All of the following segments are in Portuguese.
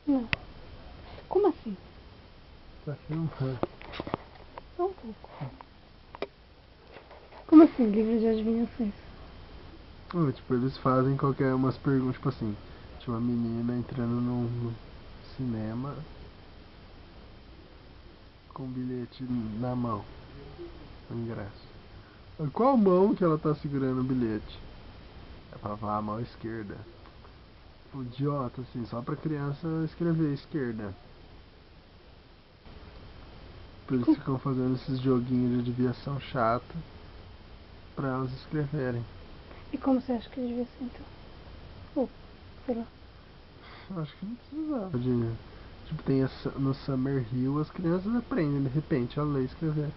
Não. Como assim? Tá filmando. Só um pouco. Como assim, livro de adivinhações? Tipo, eles fazem qualquer umas perguntas, tipo assim, tinha uma menina entrando num cinema com um bilhete na mão, o ingresso. Qual mão que ela tá segurando o bilhete? Ela falava, a mão esquerda. Tipo, idiota, assim, só pra criança escrever esquerda. Por isso ficam fazendo esses joguinhos de adivinhação chata pra elas escreverem. E como você acha que devia ser, então? Ou, sei lá. Acho que não precisava de. Tipo, tem no Summer Hill as crianças aprendem de repente a ler e escrever.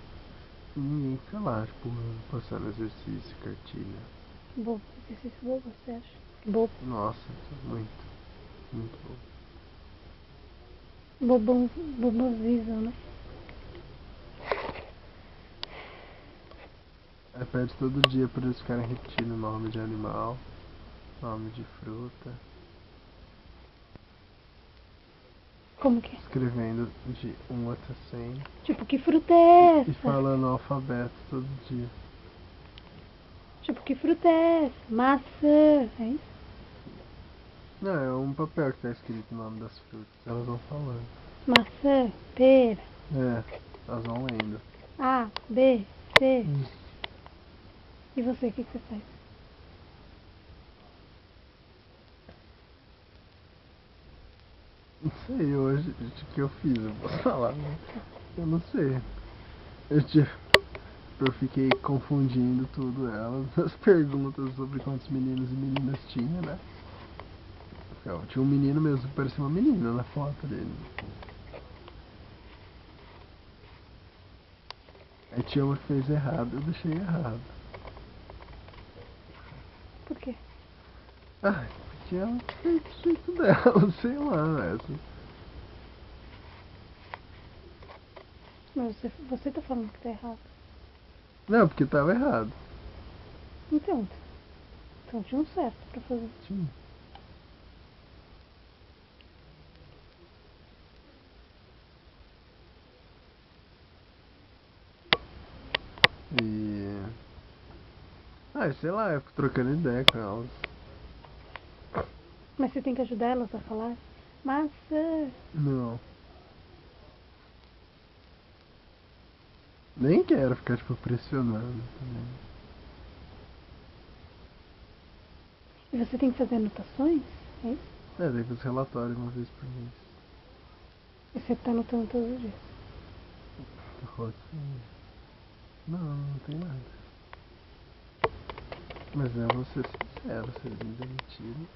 E ninguém fica lá, tipo, passando exercício, cartilha. Bobo. Exercício bobo, você acha? Bobo. Nossa, muito. Muito bom. Bobão, bobovisão, né? Aí pede todo dia pra eles ficarem repetindo nome de animal, nome de fruta, Como que é? escrevendo de 1 até 100 Tipo, que fruta é e essa? falando o alfabeto todo dia. Tipo, que fruta é essa? Maçã. É isso? Não, é um papel que tá escrito o nome das frutas. Elas vão falando. Maçã, pera. É, elas vão lendo. A, B, C. Isso. E você, o que você faz? Não sei, hoje o que eu fiz, eu posso falar, né? Eu não sei. Eu fiquei confundindo tudo elas, as perguntas sobre quantos meninos e meninas tinha, né? Tinha um menino mesmo que parecia uma menina na foto dele. Aí tinha uma que fez errado, eu deixei errado. Por quê? Ah, porque ela fez do jeito dela, sei lá, essa. Mas você tá falando que tá errado. Não, porque tava errado. Então tinha um certo pra fazer. Tinha. E. Ah, sei lá, eu fico trocando ideia com elas. Mas você tem que ajudar elas a falar. Maçã. Não. Nem quero ficar, tipo, pressionando também. E você tem que fazer anotações? É isso? É, daí faz relatório uma vez por mês. E você tá anotando todos os dias. Rotina. Não, não tem nada. Mas eu vou ser sincero, se eles me demitirem.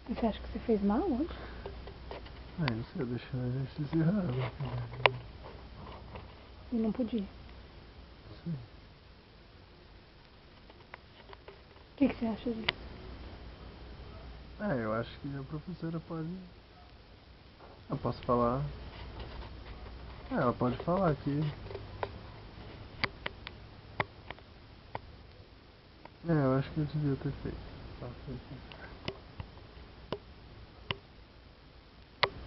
E você acha que você fez mal hoje? Ah, não sei, eu deixei o exercício errado. E não podia. Não sei. O que você acha disso? Ah, eu acho que a professora pode. Eu posso falar. Ah, ela pode falar aqui. É, eu acho que eu devia ter feito. Pra ser sincero.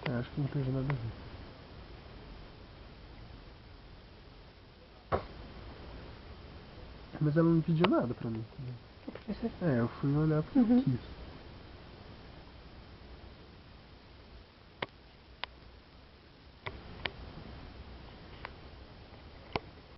É, acho que não teve nada a ver. Mas ela não pediu nada pra mim. O professor? É, eu fui olhar porque eu Uhum. quis.